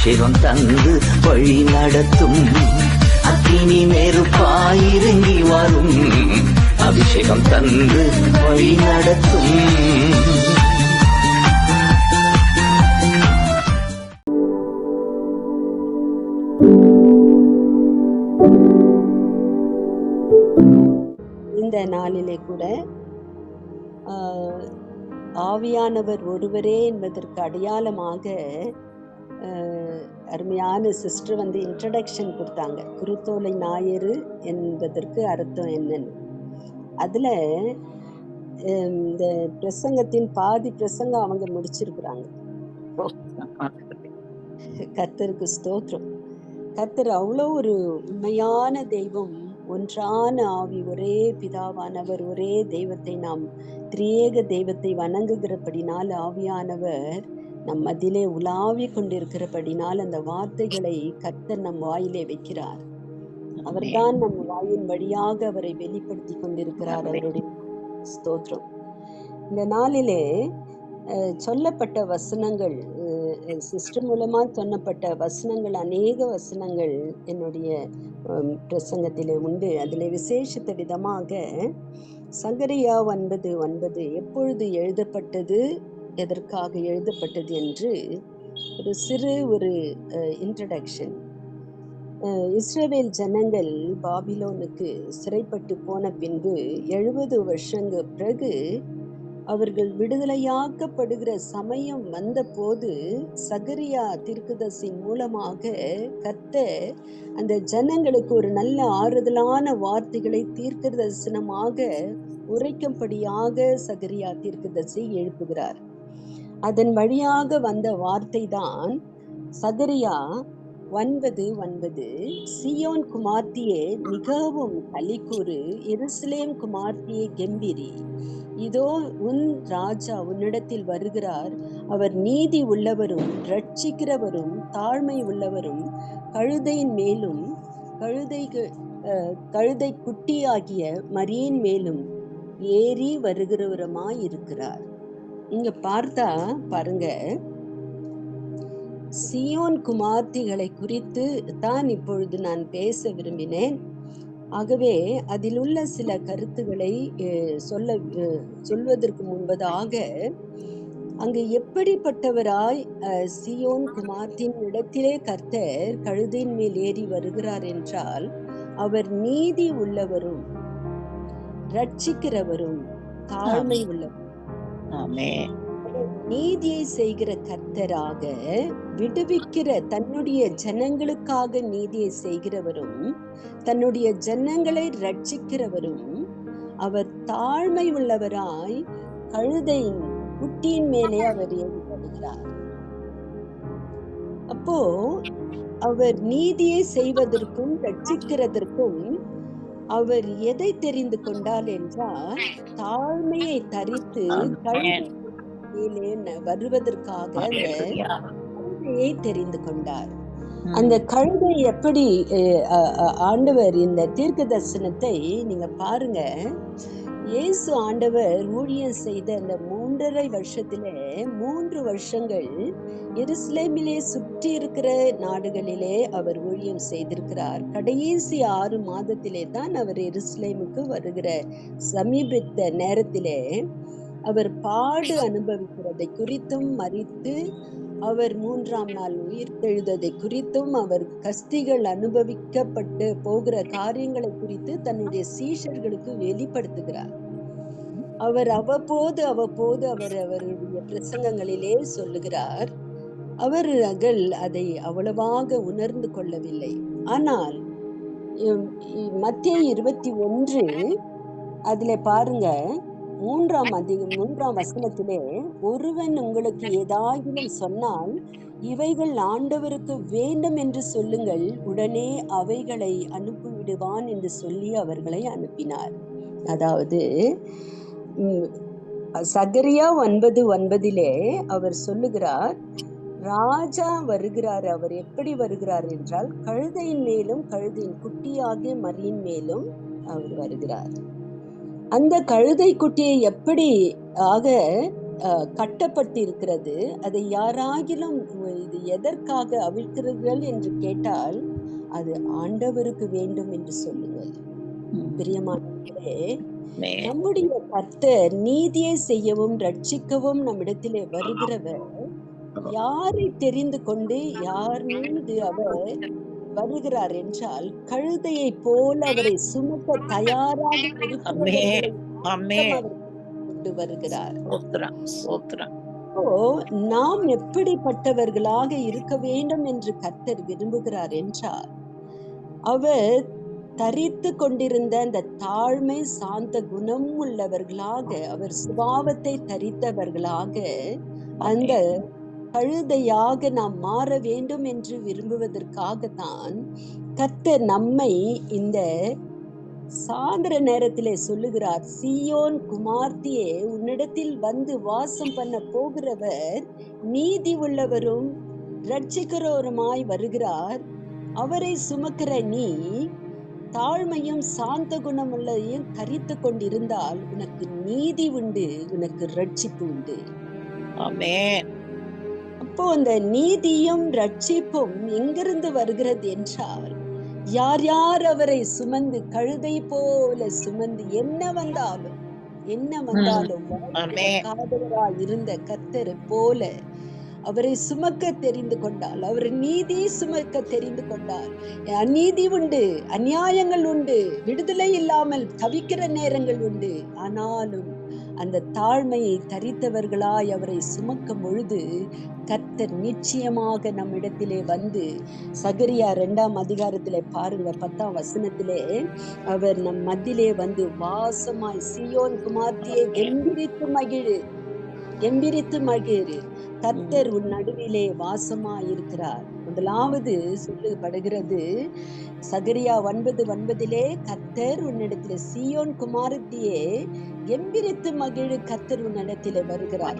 அபிஷேகம் தந்து வழி நடத்தும். அக்கினி நெருப்பாயிறங்கி வரும். அபிஷேகம் தந்து வழி நடத்தும். இந்த நாளிலே கூட ஆவியானவர் ஒருவரே என்பதற்கு அடையாளமாக அருமையான சிஸ்டர் இன்ட்ரடக்ஷன் கொடுத்தாங்க. குருத்தோலை ஞாயிறு என்பதற்கு அர்த்தம் என்னன்னு. அதில் இந்த பிரசங்கத்தின் பாதி பிரசங்கம் அவங்க முடிச்சிருக்கிறாங்க. கர்த்தருக்கு ஸ்தோத்திரம். கர்த்தர் அவ்வளோ ஒரு உண்மையான தெய்வம், ஒன்றான ஆவி, ஒரே பிதாவானவர், ஒரே தெய்வத்தை நாம் திரியேக தெய்வத்தை வணங்குகிறபடினால் ஆவியானவர் நம் மத்தியிலே உலாவி கொண்டிருக்கிறபடினால் அந்த வார்த்தைகளை கர்த்தர் நம் வாயிலே வைக்கிறார். அவர்தான் நம் வாயின் வழியாக அவரை வெளிப்படுத்தி கொண்டிருக்கிறார். அவருடைய ஸ்தோத்திரம். இந்த நாளிலே சொல்லப்பட்ட வசனங்கள், சிஸ்டர் மூலமா சொன்னப்பட்ட வசனங்கள், அநேக வசனங்கள் என்னுடைய பிரசங்கத்திலே உண்டு. அதில் விசேஷித்த விதமாக சகரியா 9:9 எப்பொழுது எழுதப்பட்டது, எதற்காக எழுதப்பட்டது என்று ஒரு சிறு இன்ட்ரடக்ஷன். இஸ்ரவேல் ஜனங்கள் பாபிலோனுக்கு சிறைப்பட்டு போன பின்பு 70 வருஷங்கள் பிறகு அவர்கள் விடுதலையாக்கப்படுகிற சமயம் வந்த போது சகரியா தீர்க்கதரிசியின் மூலமாக கர்த்தர் அந்த ஜனங்களுக்கு ஒரு நல்ல ஆறுதலான வார்த்தைகளை தீர்க்க தரிசனமாக உரைக்கும்படியாக சகரியா தீர்க்கதரிசி எழுப்புகிறார். அதன் வழியாக வந்த வார்த்தை தான் சகரியா 9:9 சீயோன் குமார்த்தியே மிகவும் களிக்கூறு, எருசலேம் குமார்த்தியே கெம்பீரி, இதோ உன் ராஜா உன்னிடத்தில் வருகிறார். அவர் நீதி உள்ளவரும் ரட்சிக்கிறவரும் தாழ்மை உள்ளவரும் கழுதையின் மேலும் கழுதை குட்டியாகிய மரியின் மேலும் ஏறி வருகிறவருமாய் இருக்கிறார். இங்க பார்த்தா பாருங்க, சீயோன் குமார்த்திகளை குறித்து தான் இப்பொழுது நான் பேச விரும்பினேன். ஆகவே அதில் உள்ள சில கருத்துக்களை சொல்வதற்கு முன்பதாக, அங்கு எப்படிப்பட்டவராய் சீயோன் குமார்த்தின் இடத்திலே கர்த்தர் கழுதையின் மேல் ஏறி வருகிறார் என்றால், அவர் நீதி உள்ளவரும் ரட்சிக்கிறவரும் தாழ்மை உள்ளவரும், நீதியை செய்கிற கர்த்தராக, விடுவிக்கிற தன்னுடைய ஜனங்களுக்காக நீதியை செய்கிறவரும் தன்னுடைய ஜனங்களை ரட்சிக்கிறவரும், அவர் தாழ்மை உள்ளவராய் கழுதையின் குட்டியின் மேலே அவர் ஏறி வருகிறார். அப்போ அவர் நீதியை செய்வதற்கும் ரட்சிக்கிறதற்கும் அவர் எதை தெரிந்து கொண்டார் என்றால், தாழ்மையை தரித்து வருவதற்காக அந்த கழுதையை தெரிந்து கொண்டார். அந்த கழுதை எப்படி ஆண்டவர் இந்த தீர்க்க தரிசனத்தை நீங்க பாருங்க, இயேசு ஆண்டவர் ஊழியம் செய்த அந்த 3.5 வருஷத்திலே 3 வருஷங்கள் எருசலேமிலே சுற்றி இருக்கிற நாடுகளிலே அவர் ஊழியம் செய்திருக்கிறார். கடைசி 6 மாதத்திலே தான் அவர் எருசலேமுக்கு வருகிற சமீபத்த நேரத்திலே அவர் பாடு அனுபவிக்கிறதை குறித்தும், மரித்து அவர் 3ஆம் நாள் உயிர் தெழுததை குறித்தும், அவர் கஸ்திகள் அனுபவிக்கப்பட்டு போகிற காரியங்களை குறித்து தன்னுடைய சீஷர்களுக்கு வெளிப்படுத்துகிறார். அவர் அவ்வப்போது அவருடைய பிரசங்கங்களிலே சொல்லுகிறார். அவர்கள் அதை அவ்வளவாக உணர்ந்து கொள்ளவில்லை. ஆனால் மத்தேயு 21 அதுல பாருங்க, 3ஆம் வசனத்திலே, ஒருவன் உங்களுக்கு ஏதாகிலும் சொன்னால் இவைகள் ஆண்டவருக்கு வேண்டும் என்று சொல்லுங்கள், உடனே அவைகளை அனுப்பிவிடுவான் என்று சொல்லி அவர்களை அனுப்பினார். அதாவது சகரியா 9:9 அவர் சொல்லுகிறார், ராஜா வருகிறார். அவர் எப்படி வருகிறார் என்றால், கழுதையின் மேலும் கழுதையின் குட்டியாகிய மரியின் மேலும் அவர் வருகிறார். அந்த கழுதை குட்டியை எப்படி ஆக கட்டப்பட்டிருக்கிறது, அதை யாராகிலும் இது எதற்காக அவிழ்க்கிறீர்கள் என்று கேட்டால் அது ஆண்டவருக்கு வேண்டும் என்று சொல்லுங்கள். பிரியமானவர்களே, நம்முடைய கர்த்தர் நீதியை செய்யவும் ரட்சிக்கவும் நம்மிடத்திலே வருகிறவர் யாரை தெரிந்து கொண்டு யார் மீது அவர் வருகிறார் என்றால், கழுதையை போல அவரை சுமக்க தயாராக இருக்கிறவர்களை அவர் கொண்டு வருகிறார். நாம் எப்படிப்பட்டவர்களாக இருக்க வேண்டும் என்று கர்த்தர் விரும்புகிறார் என்றால், அவர் தரித்து கொண்டிருந்த அந்த தாழ்மை சாந்த குணம் உள்ளவர்களாக, அவர் சுபாவத்தை தரித்தவர்களாக அந்த கழுதையாக நாம் மாற வேண்டும் என்று விரும்புவதற்காகத்தான் கர்த்தர் நம்மை இந்த சாயந்தர நேரத்திலே சொல்லுகிறார், சீயோன் குமார்த்தியே, உன்னிடத்தில் வந்து வாசம் பண்ண போகிறவர் நீதி உள்ளவரும் ரட்சிக்கிறவருமாய் வருகிறார். அவரை சுமக்கிற நீ தாழ்மையும் சாந்த குணமுள்ளையும் தரித்து கொண்டிருந்தால் உனக்கு நீதி உண்டு, உனக்கு ரட்சிப்பு உண்டு. அப்போ அந்த நீதியும் ரட்சிப்பும் எங்கிருந்து வருகிறது என்றால், யார் யார் அவரை சுமந்து கழுதை போல சுமந்து என்ன வந்தாலும் காதவராய் இருந்த கர்த்தரை போல அவரை சுமக்க தெரிந்து கொண்டால், அவர் நீதி சுமக்க தெரிந்து கொண்டால், அநீதி உண்டு, அநியாயங்கள் உண்டு, விடுதலை இல்லாமல் தவிக்கிற நேரங்கள் உண்டு. ஆனாலும் அந்த தாழ்மையை தரித்தவர்களாய் அவரை சுமக்கும் பொழுது கர்த்தர் நிச்சயமாக நம்மிடத்திலே வந்து, சகரியா 2ஆம் அதிகாரத்திலே பாருங்க 10ஆம் வசனத்திலே, அவர் நம் மத்தியிலே வந்து வாசமாய் சீயோன் குமார்த்தியை எம்பிரித்து மகிழு, கர்த்தர் உன் நடுவிலே வாசமாய் இருக்கிறார். முதலாவது சொல்லப்படுகிறது சகரியா 9:9, கர்த்தர் உன்னிடத்திலே சீயோன் குமாரத்தியே எம்பிரித்து மகிழு, கர்த்தர் உன்னிடத்திலே வருகிறார்.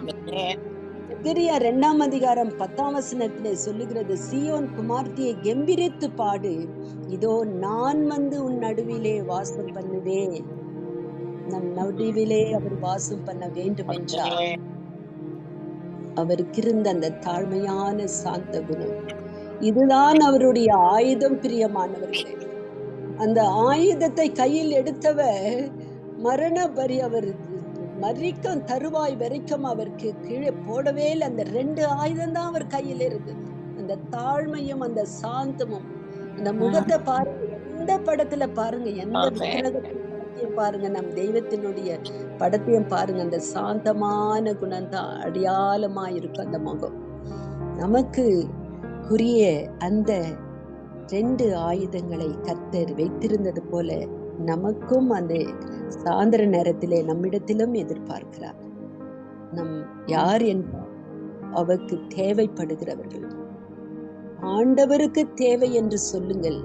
சகரியா 2ஆம் அதிகாரம் 10ஆம் வசனத்திலே சொல்லுகிறது, சீயோன் குமார்த்தியை கெம்பிரித்து பாடு, இதோ நான் வந்து உன் நடுவிலே வாசம் பண்ணுவேன். நம் நடுவிலே அவர் வாசம் பண்ண வேண்டும் என்றால் அவருக்கு இருந்த அந்த தாழ்மையான சாந்த குணம், இதுதான் அவருடைய ஆயுதம். பிரியமானவர்களே, அந்த ஆயுதத்தை கையில் எடுத்தவர் மரண பரி, அவர் மரிக்கும் தருவாய் வரைக்கும் அவருக்கு கீழே போடவே இல்லை. அந்த 2 ஆயுதம் தான் அவர் கையில் இருந்தது. அந்த தாழ்மையும் அந்த சாந்தமும். அந்த முகத்தை பாருங்க, எந்த படத்துல பாருங்க, எந்த விக்கிரகத்தையும் பாருங்க, நம் தெய்வத்தினுடைய படத்தையும் பாருங்க, அந்த சாந்தமான குணம் தான் அடையாளமா இருக்கும் அந்த முகம். நமக்கு குறிய அந்த 2 ஆயுதங்களை கர்த்தர் வைத்திருந்தது போல நமக்கும் அந்த சாயந்தர நேரத்திலே நம்மிடத்திலும் எதிர்பார்க்கிறார். நம் யார் என்றால் அவருக்கு தேவைப்படுகிறவர்கள். ஆண்டவருக்கு தேவை என்று சொல்லுங்கள்.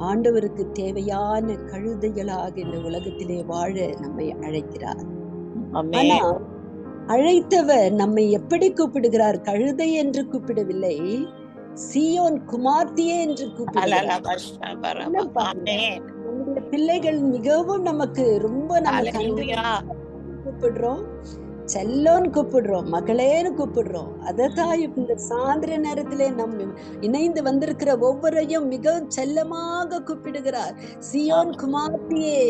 ஆண்டவருக்கு தேவையான கழுதைகளாக இந்த உலகத்திலே வாழ நம்மை அழைக்கிறார். ஆனா அழைத்தவர் நம்மை எப்படி கூப்பிடுகிறார்? கழுதை என்று கூப்பிடவில்லை, சீயோன் குமார்த்தியே என்று கூப்பிடுகிறார். நம்முடைய பிள்ளைகள் மிகவும் நமக்கு ரொம்ப கூப்பிடுறோம், செல்லோன்னு கூப்பிடுறோம், மகளேன்னு கூப்பிடுறோம். அதான் இந்த சாயந்தர நேரத்திலே நம் இணைந்து வந்திருக்கிற ஒவ்வொருவரையும் மிகவும் செல்லமாக கூப்பிடுகிறார். சீயோன் குமார்த்தியே,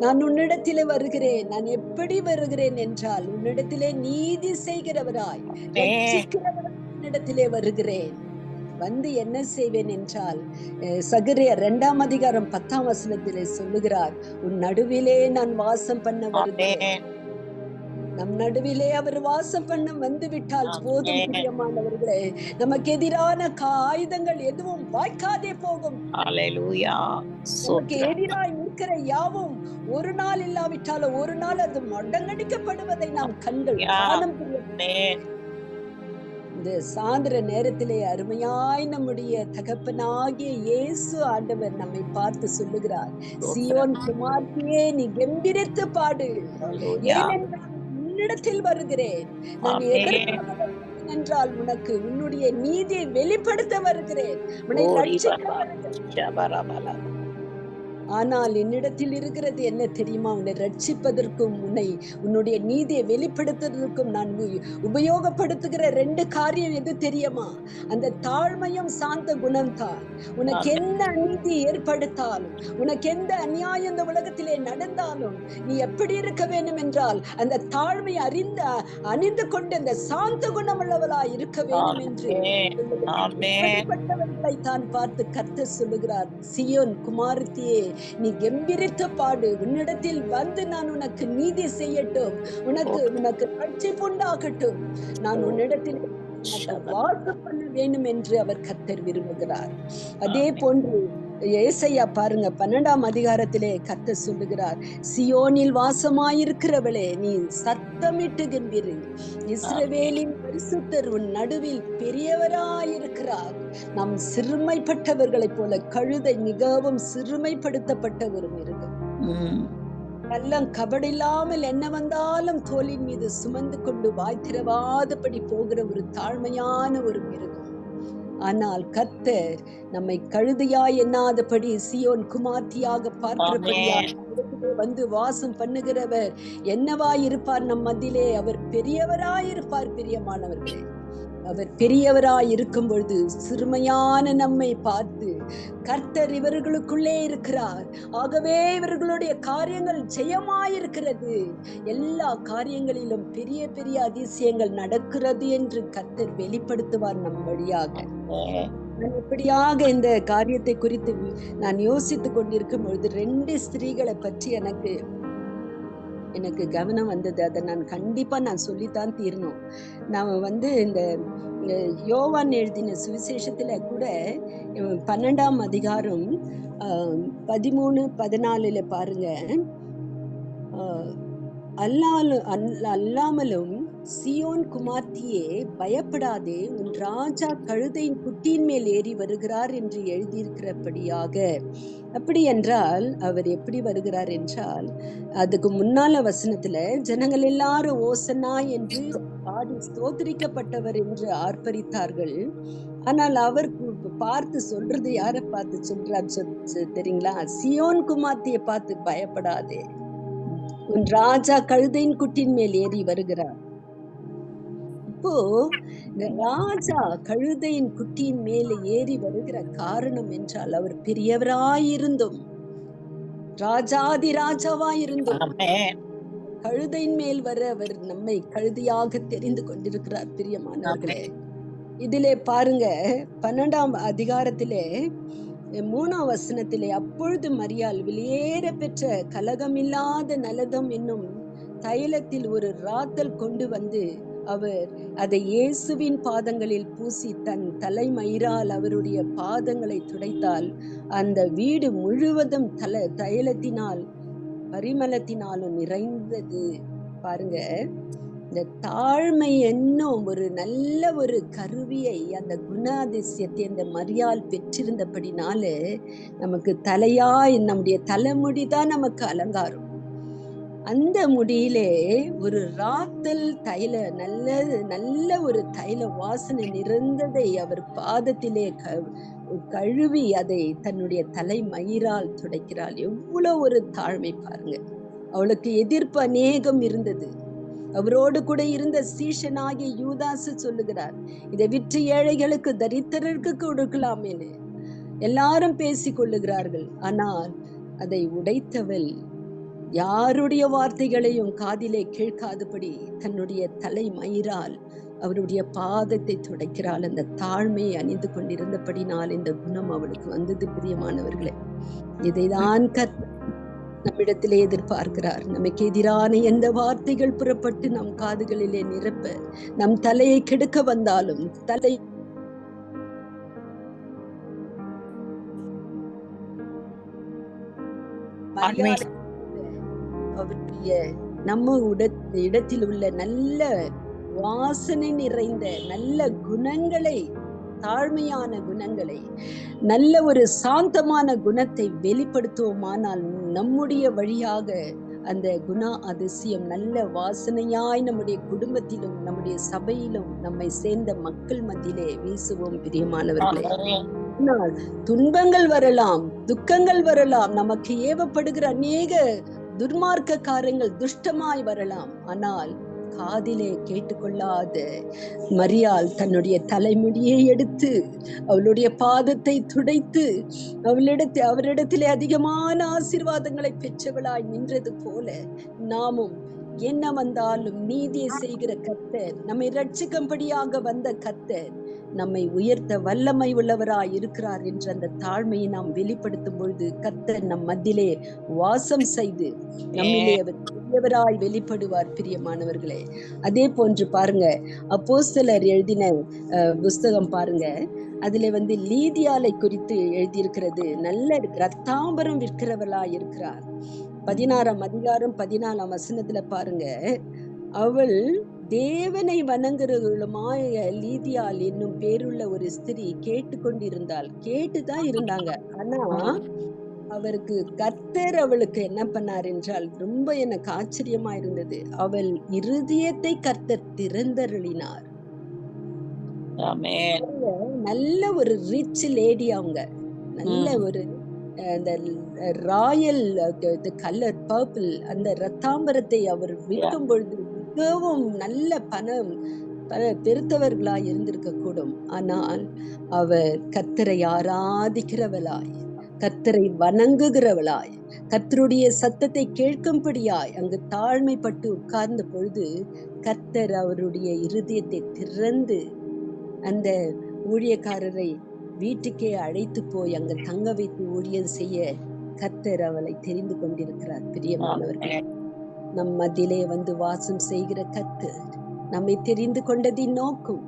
நான் உன்னிடத்திலே வருகிறேன். நான் எப்படி வருகிறேன் என்றால், உன்னிடத்திலே நீதி செய்கிறவராய் உன்னிடத்திலே வருகிறேன். வந்து என்ன செய்வேன் என்றால், சகரியா 2ஆம் அதிகாரம் 10ஆம் வசனத்திலே சொல்லுகிறார், உன் நடுவிலே நான் வாசம் பண்ண வருகிறேன். நம் நடுவிலே அவர் வாசம் பண்ண வந்து விட்டால் போதும். பிரியமானவர்களே, நமக்கு எதிரான ஆயுதங்கள் எதுவும் வாய்க்காதே போகும். நமக்கு எதிராய் நிற்கிற யாவும் ஒரு நாள் இல்லாவிட்டாலும் ஒரு நாள் அது மடங்கடிக்கப்படுவதை நாம் கண்கள் காணும். இந்த சாயந்தர நேரத்திலே அருமையாய் நம்முடைய தகப்பனாகிய இயேசு ஆண்டவர் நம்மை பார்த்து சொல்லுகிறார், சீயோன் குமார்த்தியே, நீ கெம்பீரித்து பாடு, ஏனென்றால் உன்னிடத்தில் வருகிறேன். நான் எதற்காக என்றால், உனக்கு உன்னுடைய நீதியை வெளிப்படுத்த வருகிறேன், உன்னை ரட்சிக்க வருகிறேன். ஆனால் என்னிடத்தில் இருக்கிறது என்ன தெரியுமா? உன்னை ரட்சிப்பதற்கும் உன்னுடைய நீதியை வெளிப்படுத்துவதற்கும் நான் உபயோகப்படுத்துகிற 2 காரியம் எது தெரியுமா? அந்த தாழ்மையும் சாந்த குணம் தான். உனக்கு எந்த அநீதி ஏற்படுத்தாலும், உனக்கு எந்த அநியாயம் இந்த உலகத்திலே நடந்தாலும், நீ எப்படி இருக்க வேண்டும் என்றால் அந்த தாழ்மை அணிந்து கொண்டு அந்த சாந்த குணம் உள்ளவளாய் இருக்க வேண்டும் என்று அப்படிப்பட்டவர்களை தான் பார்த்து கர்த்தர் சொல்லுகிறார், சீயோன் குமாரத்தியே, நீ கம்பீரித்து பாடு, உன்னிடத்தில் வந்து நான் உனக்கு நீதி செய்யட்டும், உனக்கு ரட்சிப்பு உண்டாகட்டும், நான் உன்னிடத்தில் வாசம் பண்ண வேண்டும் என்று அவர் கர்த்தர் விரும்புகிறார். அதே போன்று ஏசாயா பாருங்க 12ஆம் அதிகாரத்திலே கர்த்தர் சொல்லுகிறார், சியோனில் வாசமாயிருக்கிறவளே, நீ சத்தமிட்டு கம்பீரு, இஸ்ரவேலின் பரிசுத்தர் உன் நடுவில் பெரியவராயிருக்கிறார். நாம் சிறுமைப்பட்டவர்களைப் போல கழுதை மிகவும் சிறுமைப்படுத்தப்பட்ட ஒரு மிருகம். கள்ளம் கபடில்லாமல் என்ன வந்தாலும் தோளின் மீது சுமந்து கொண்டு வாய் திறவாதபடி போகிற ஒரு தாழ்மையான ஒரு மிருகம். ஆனால் கர்த்தர் நம்மை கழுதையாய் எண்ணாதபடி சியோன் குமார்த்தியாக பார்க்கிறபடியாக வந்து வாசம் பண்ணுகிறவர் என்னவாய் இருப்பார்? நம் மத்தியிலே அவர் பெரியவராயிருப்பார். பிரியமானவர்களே, அவர் பெரியவராய் இருக்கும் பொழுது சிறுமையான நம்மை பார்த்து கர்த்தர் இவர்களுக்குள்ளே இருக்கிறார், ஆகவே இவர்களுடைய காரியங்கள் ஜெயமாயிருக்கிறது, எல்லா காரியங்களிலும் பெரிய பெரிய அதிசயங்கள் நடக்கிறது என்று கர்த்தர் வெளிப்படுத்துவார் நம் வழியாக. இப்படியாக இந்த காரியத்தை குறித்து நான் யோசித்துக் கொண்டிருக்கும் பொழுது 2 ஸ்திரீகளை பற்றி எனக்கு கவனம் வந்தது. அதை நான் கண்டிப்பா சொல்லித்தான் தீரணும். நான் இந்த யோவான் எழுதின சுவிசேஷத்துல கூட 12ஆம் அதிகாரம் 13-14 பாருங்க, அல்லாமலும் சியோன் குமார்த்தியே பயப்படாதே, உன் ராஜா கழுதையின் குட்டியின் மேல் ஏறி வருகிறார் என்று எழுதியிருக்கிறபடியாக. அப்படி என்றால் அவர் எப்படி வருகிறார் என்றால், அதுக்கு முன்னால வசனத்துல ஜனங்கள் எல்லாரும் ஓசன்னா என்று பாடி ஸ்தோத்திரிக்கப்பட்டவர் என்று ஆர்ப்பரித்தார்கள். ஆனால் அவர் பார்த்து சொல்றது யாரை பார்த்து சொல்றார் தெரியுங்களா? சியோன் குமார்த்தியை பார்த்து பயப்படாதே, உன் ராஜா கழுதையின் குட்டியின் மேல் ஏறி வருகிறார். இப்போ இந்த ராஜா கழுதையின் குட்டியின் மேல ஏறி வருகிற காரணம் என்றால், அவர் பெரியவராயிருந்தும் ராஜாதி ராஜாவாயிருந்தும் கழுதையின் மேல் வர அவர் நம்மை கழுதையாக தெரிந்து கொண்டிருக்கிறார். பிரியமானவர்களே, இதிலே பாருங்க 12ஆம் அதிகாரத்திலே 3ஆம் வசனத்திலே, அப்பொழுது மரியாள் வெளியேற பெற்ற கலகமில்லாத நலதம் என்னும் தைலத்தில் ஒரு ராத்தல் கொண்டு வந்து அவர் அதை இயேசுவின் பாதங்களில் பூசி தன் தலைமயிரால் அவருடைய பாதங்களை துடைத்தால் அந்த வீடு முழுவதும் தைலத்தினால் பரிமளத்தினாலும் நிறைந்தது. பாருங்க, இந்த தாழ்மை என்னும் ஒரு நல்ல ஒரு கருவியை, அந்த குணாதிசயத்தை அந்த மரியாள் பெற்றிருந்தபடினால நமக்கு நம்முடைய தலைமுடிதான் நமக்கு அலங்காரம். அந்த முடியிலே ஒரு ராத்தல் நல்ல ஒரு தைல வாசனை நிறைந்ததை அவர் பாதத்திலே கழுவி அதை தன்னுடைய தலைமயிரால் துடைக்கிறாள். எவ்வளவு ஒரு தாழ்மை பாருங்க. அவளுக்கு எதிர்ப்பு அநேகம் இருந்தது. அவரோடு கூட இருந்த சீஷனாகிய யூதாசு சொல்லுகிறார், இதை விற்று ஏழைகளுக்கு தரித்திரருக்கு கொடுக்கலாமேன்னு எல்லாரும் பேசிக் கொள்ளுகிறார்கள். ஆனால் அதை உடைத்தவள் யாருடைய வார்த்தைகளையும் காதிலே கேட்காதபடி தன்னுடைய தலைமயிரால் அவருடைய பாதத்தை துடைக்கிறாள். அந்த தாழ்மையை அணிந்து கொண்டிருந்தபடினால் இந்த குணம் அவளுக்கு வந்தது. பிரியமானவர்களே, இதைதான் நம்மிடத்திலே எதிர்பார்க்கிறார். நமக்கு எதிரான எந்த வார்த்தைகள் புறப்பட்டு நம் காதுகளிலே நிரப்ப, நம் தலையை கெடுக்க வந்தாலும் அவருடைய நம்ம இடத்தில் உள்ள நல்ல வாசனை நிறைந்த நல்ல குணங்களை, தாழ்மையான குணங்களை, நல்ல ஒரு சாந்தமான குணத்தை வெளிப்படுத்துவோமானால் நம்முடைய வழியாக அந்த அதிசயம் நல்ல வாசனையாய் நம்முடைய குடும்பத்திலும் நம்முடைய சபையிலும் நம்மை சேர்ந்த மக்கள் மத்தியிலே வீசுவோம். பிரியமானவர்களே, ஆனால் துன்பங்கள் வரலாம், துக்கங்கள் வரலாம், நமக்கு ஏவப்படுகிற அநேக துர்மார்க்க காரியங்கள் துஷ்டமாய் வரலாம். ஆனால் காதிலே கேட்டுக்கொள்ளாத மரியாள் தன்னுடைய தலைமுடியை எடுத்து அவளுடைய பாதத்தை துடைத்து அவரிடத்திலே அதிகமான ஆசீர்வாதங்களை பெற்றவளாய் நின்றது போல நாமும் என்ன வந்தாலும் நீதியை செய்கிற கர்த்தர், நம்மை ரட்சிக்கும்படியாக வந்த கர்த்தர் நம்மை உயர்த்த வல்லமை உள்ளவராய் இருக்கிறார் என்ற அந்த தாழ்மையை நாம் வெளிப்படுத்தும் பொழுது கர்த்தர் நம் மத்தியிலே வாசம் செய்து நம்மிலே அவர் பெரியவராய் வெளிப்படுவார். பிரியமானவர்களே, அதே போன்று பாருங்க, அப்போஸ்தலர் எழுதின புஸ்தகம் பாருங்க, அதுல லீதியாலை குறித்து எழுதியிருக்கிறது. நல்ல ரத்தாம்பரம் விற்கிறவளாய் இருக்கிறார். 16ஆம் அதிகாரம் 14ஆம் வசனத்துல பாருங்க, அவள் தேவனை வணங்குறவளுமாய லீதியாள் என்னும் பேருள்ள ஒரு ஸ்திரீ கேட்டுக்கொண்டிருந்தாள். கேட்டுதான் இருந்தாங்க. ஆனா அவருக்கு கர்த்தர் அவளுக்கு என்ன பண்ணார் என்றால், ரொம்ப எனக்கு ஆச்சரியமா இருந்தது. அவள் இருதயத்தை கர்த்தர் திறந்தருளினார். நல்ல ஒரு ரிச் லேடி அவங்க, நல்ல ஒரு அந்த ராயல் கலர் பர்பிள் அந்த ரத்தாம்பரத்தை அவர் விற்கும் பொழுது மிகவும் நல்ல பணம் பெருத்தவர்களாய் இருந்திருக்க கூடும். ஆனால் அவர் கர்த்தரை ஆராதிக்கிறவளாய், கர்த்தரை வணங்குகிறவளாய், கர்த்தருடைய சத்தத்தை கேட்கும்படியாய் அங்கு தாழ்மைப்பட்டு உட்கார்ந்த பொழுது கர்த்தர் அவருடைய இருதயத்தை திறந்து அந்த ஊழியக்காரரை வீட்டுக்கே அழைத்து போய் அங்க தங்க வைத்து ஊழியம் செய்ய கர்த்தர் அவளை தெரிந்து கொண்டிருக்கிறார். பிரியமானவர்களே, நம் மத்தியிலே வாசம் செய்கிற கர்த்தர் நம்மை தெரிந்து கொண்டதின் நோக்கம்,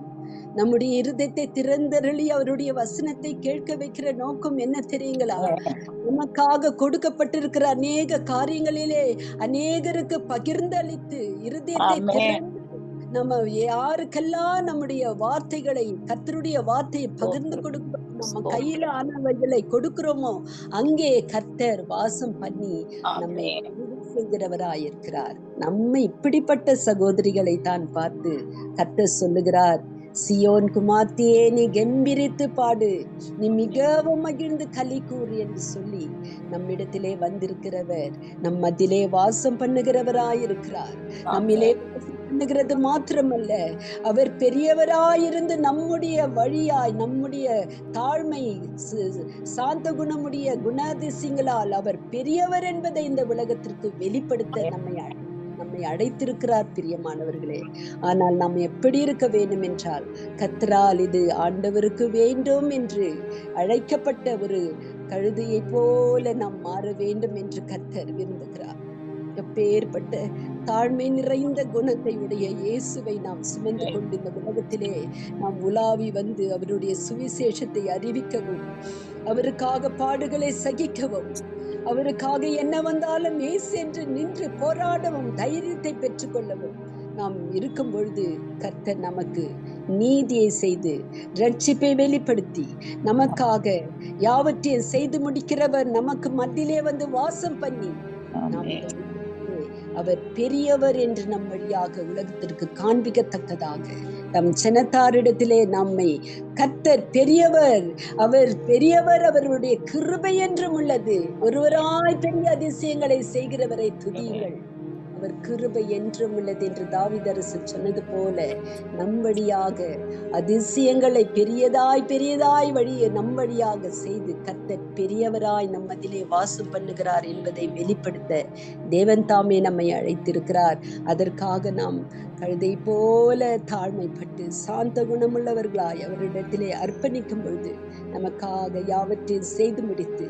நம்முடைய இருதயத்தை திறந்தருளி அவருடைய வசனத்தை கேட்க வைக்கிற நோக்கம் என்ன தெரியுங்களா? நமக்காக கொடுக்கப்பட்டிருக்கிற அநேக காரியங்களிலே அநேகருக்கு பகிர்ந்தளித்து இருதயத்தை திறந்து நம்ம யாருக்கெல்லாம் நம்முடைய வார்த்தைகளை, கர்த்தருடைய வார்த்தையை பகிர்ந்து கொடுக்க நம்ம கையில ஆனவைகளை கொடுக்கிறோமோ அங்கே கர்த்தர் வாசம் பண்ணி நம்மை செய்கிறவராயிருக்கிறார். நம்ம இப்படிப்பட்ட சகோதரிகளை தான் பார்த்து கர்த்தர் சொல்லுகிறார், சியோன் குமார்த்தியே நீ கம்பீரித்து பாடு, நீ மிகவும் மகிழ்ந்து களி கூறு என்று சொல்லி நம்மிடத்திலே வந்திருக்கிறவர் நம் மத்தியிலே வாசம் பண்ணுகிறவராயிருக்கிறார். நம்மிலே பண்ணுகிறது மாத்திரமல்ல, அவர் பெரியவராயிருந்து நம்முடைய வழியாய், நம்முடைய தாழ்மை சாந்த குணமுடைய குணாதிசயங்களால் அவர் பெரியவர் என்பதை இந்த உலகத்திற்கு வெளிப்படுத்த நம்மை அழைத்திருக்கிறார். பிரியமானவர்களே, ஆனால் நாம் எப்படி இருக்க வேண்டும் என்றால், கர்த்தரால் இது ஆண்டவருக்கு வேண்டும் என்று அழைக்கப்பட்ட ஒரு கழுதையை போல நாம் மாற வேண்டும் என்று கர்த்தர் விரும்புகிறார். எப்பேற்பட்ட தாழ்மை நிறைந்த குணத்தை உடைய இயேசுவை நாம் சுமந்து கொண்டு இந்த உலகத்திலே நாம் உலாவி அவருடைய சுவிசேஷத்தை அறிவிக்கவும், அவருக்காக பாடுகளை சகிக்கவும், அவருக்காக என்ன வந்தாலும் இயேசு என்று நின்று போராடவும் தைரியத்தை பெற்றுக்கொள்ளவும் நாம் இருக்கும் பொழுது கர்த்தர் நமக்கு நீதியை செய்து ரட்சிப்பை வெளிப்படுத்தி நமக்காக யாவற்றையும் செய்து முடிக்கிறவர் நமக்கு மத்தியிலே வாசம் பண்ணி அவர் பெரியவர் என்று நம் வழியாக உலகத்திற்கு காண்பிக்கத்தக்கதாக நம் ஜனத்தாரிடத்திலே நம்மை கர்த்தர் பெரியவர், அவர் பெரியவர், அவருடைய கிருபை என்றும் உள்ளது, ஒருவராய் பெரிய அதிசயங்களை செய்கிறவரை துதியுங்கள், அவர் கிருபை என்றும் உள்ளது என்று தாவீதரசு சொன்னது போல நம்படியாக அதிசயங்களை பெரியதாய் வழியை நம்படியாக செய்து கர்த்தர் பெரியவராய் நம்மதிலே வாசம் பண்ணுகிறார் என்பதை வெளிப்படுத்த தேவன் தாமே நம்மை அழைத்திருக்கிறார். அதற்காக நாம் கழுதை போல தாழ்மைப்பட்டு சாந்த குணமுள்ளவர்களாய் அவரிடத்திலே அர்ப்பணிக்கும் பொழுது நமக்காக யாவற்றையும் செய்து முடித்து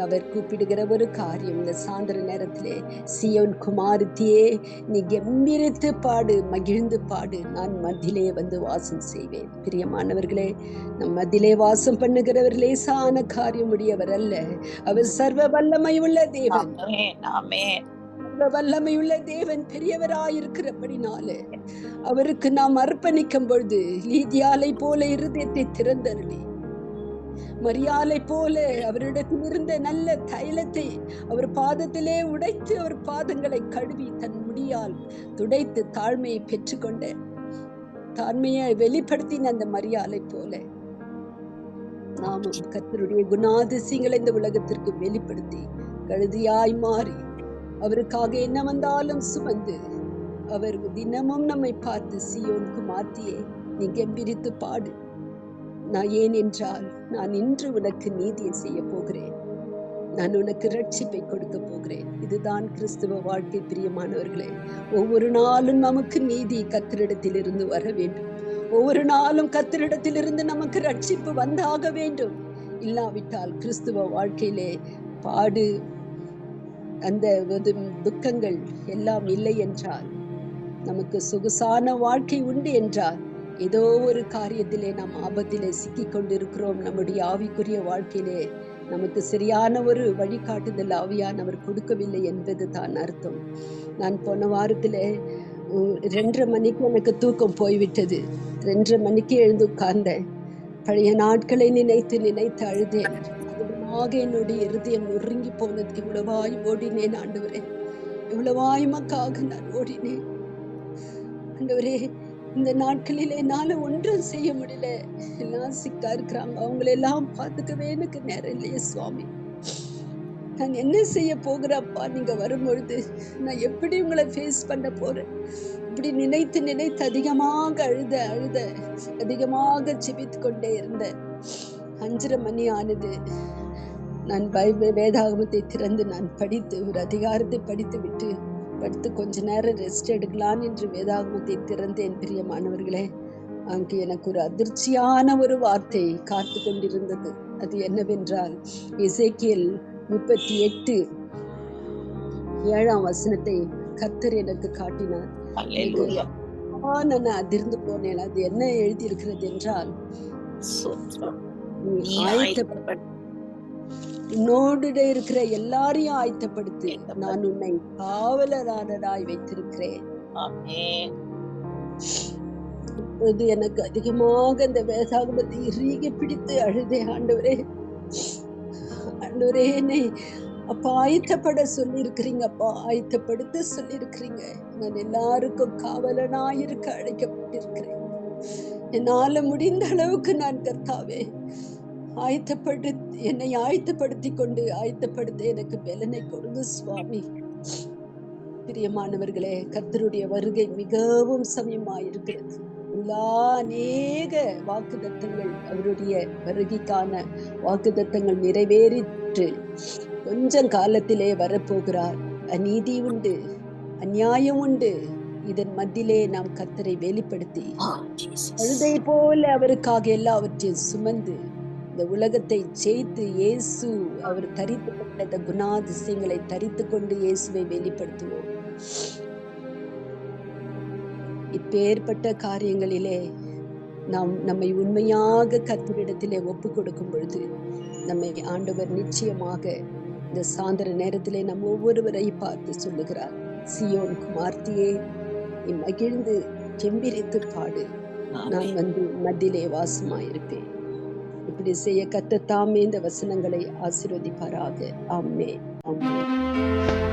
அவர் கூப்பிடுகிற ஒரு காரியம் இந்த சாயந்தர நேரத்திலே, சியோன் குமாரத்தியே நீ கம்பீரித்து பாடு, மகிழ்ந்து பாடு, நான் மத்தியிலே வாசம் செய்வேன். பிரியமானவர்களே, நம் மத்தியிலே வாசம் பண்ணுகிறவர் லேசான காரியம் உடையவர் அல்ல. அவர் சர்வ வல்லமை உள்ள தேவன், சர்வ வல்லமை உள்ள தேவன், பெரியவராயிருக்கிறபடினாலே அவருக்கு நாம் அர்ப்பணிக்கும் பொழுது லீதியாலை போல இருதயத்தை திறந்தருளி, மரியாளை போல அவரிடத்தில் இருந்த நல்ல தைலத்தை அவர் பாதத்திலே உடைத்து அவர் பாதங்களை கழுவி தன் முடியால் துடைத்து தாழ்மையை பெற்றுக்கொண்ட, தாழ்மையை வெளிப்படுத்தின அந்த மரியாளை போல நாமும் கர்த்தருடைய குணாதிசயங்களை இந்த உலகத்திற்கு வெளிப்படுத்தி கழுதியாய் மாறி அவருக்காக என்ன வந்தாலும் சுமந்து அவர் தினமும் நம்மை பார்த்து சீயோன் குமார்த்தியே நீ கெம்பீரித்து பாடு. நான் ஏன் என்றால் நான் இன்று உனக்கு நீதியை செய்ய போகிறேன், நான் உனக்கு ரட்சிப்பை கொடுக்க போகிறேன். இதுதான் கிறிஸ்துவ வாழ்க்கை. பிரியமானவர்களே, ஒவ்வொரு நாளும் நமக்கு நீதி கர்த்தரிடத்திலிருந்து வர வேண்டும். ஒவ்வொரு நாளும் கர்த்தரிடத்திலிருந்து நமக்கு ரட்சிப்பு வந்தாக வேண்டும். இல்லாவிட்டால் கிறிஸ்துவ வாழ்க்கையிலே பாடு, அந்த துக்கங்கள் எல்லாம் இல்லை என்றால், நமக்கு சொகுசான வாழ்க்கை உண்டு என்றால், ஏதோ ஒரு காரியத்திலே நாம் ஆபத்திலே சிக்கிக் கொண்டிருக்கிறோம். நம்முடைய ஆவிக்குரிய வாழ்க்கையிலே நமக்கு சரியான ஒரு வழிகாட்டுதல் ஆவியானவர் கொடுக்கவில்லை என்பது தான் அர்த்தம். நான் போன வாரத்திலே 2:30 மணிக்கு எனக்கு தூக்கம் போய்விட்டது. 2:30 மணிக்கு எழுந்து உட்கார்ந்தேன். பழைய நாட்களை நினைத்து நினைத்து அழுதேன். அதிகமாக என்னுடைய இருதயம் நொறுங்கி போனது. இவ்வளவாய் ஓடினேன் ஆண்டவரே, இவ்வளவாய் மக்காக நான் ஓடினேன் ஆண்டவரே. இந்த நாட்களில் என்னால ஒன்றும் செய்ய முடியல. எல்லாம் சிக்கா இருக்கிறாங்க, அவங்களெல்லாம் பார்த்துக்கவே எனக்கு நேரம் இல்லையே சுவாமி. நான் என்ன செய்ய போகிறப்பா நீங்க வரும்பொழுது? நான் எப்படி உங்களை ஃபேஸ் பண்ண போறேன்? இப்படி நினைத்து நினைத்து அதிகமாக அழுத அதிகமாக ஜெபித்து கொண்டே இருந்தேன். 5:30 மணி ஆனது. நான் வேதாகமத்தை திறந்து நான் படித்து ஒரு அதிகாரத்தை படித்து விட்டு படுத்து கொஞ்ச நேரம் ரெஸ்ட் எடுக்கலாம் என்று வேதாகமத்தை திறந்தேன். பிரியமானவர்களே, அங்கு எனக்கு ஒரு அதிர்ச்சியான ஒரு வார்த்தை காத்து கொண்டிருந்தது. அது என்னவென்றால், எசேக்கியேல் 38:7 கர்த்தர் எனக்கு காட்டினார். நான் அதிர்ந்து போனேன். அது என்ன எழுதி இருக்கிறது என்றால், உன்னோடு இருக்கிற எல்லாரையும் ஆயத்தப்படுத்தி நான் உன்னை காவலரானதாய் வைத்திருக்கிறேன். அது எனக்கு அதிகமாக இந்த வேதாகமத்தை இறுகி பிடித்து அழுதே. ஆண்டவரே, ஆண்டவரே, என்னை அப்பா ஆயத்தப்பட சொல்லி இருக்கிறீங்க, அப்பா ஆயத்தப்படுத்த சொல்லி இருக்கிறீங்க. நான் எல்லாருக்கும் காவலனாயிருக்க அழைக்கப்பட்டிருக்கிறேன். என்னால முடிந்த அளவுக்கு நான் கர்த்தாவே என்னை ஆயத்தப்படுத்தி கொண்டு ஆயத்தப்படுத்த எனக்கு பலனை கொடுங்க சுவாமி. பிரியமானவர்களே, கர்த்தருடைய வருகை மிகவும் சமயமாயிருக்கிறது. அநேக வாக்குத்தத்தங்கள், அவருடைய வருகைக்கான வாக்குத்தத்தங்கள் நிறைவேறிற்று. கொஞ்சம் காலத்திலே வரப்போகிறார். அநீதி உண்டு, அநியாயம் உண்டு. இதன் மத்தியிலே நாம் கர்த்தரை வெளிப்படுத்தி அழுதை போல அவருக்காக எல்லாவற்றையும் சுமந்து இந்த உலகத்தை ஜெயித்து இயேசு அவர் தரித்து கொண்ட குணாதிசயங்களை தரித்து கொண்டு இயேசுவை வெளிப்படுத்துவோம். இப்பேற்பட்ட காரியங்களிலே நாம் நம்மை உண்மையாக கர்த்தரிடத்திலே ஒப்பு கொடுக்கும் பொழுது நம்மை ஆண்டவர் நிச்சயமாக இந்த சாயந்தர நேரத்திலே நம் ஒவ்வொருவரை பார்த்து சொல்லுகிறார், சீயோன் குமார்த்தியே, நீ மகிழ்ந்து கெம்பீரித்து பாடு, நான் வந்து மத்தியிலே வாசமாயிருப்பேன். இப்படி செய்ய கர்த்தர் தாமே இந்த வசனங்களை ஆசீர்வதிப்பாராக. ஆமென், ஆமென்.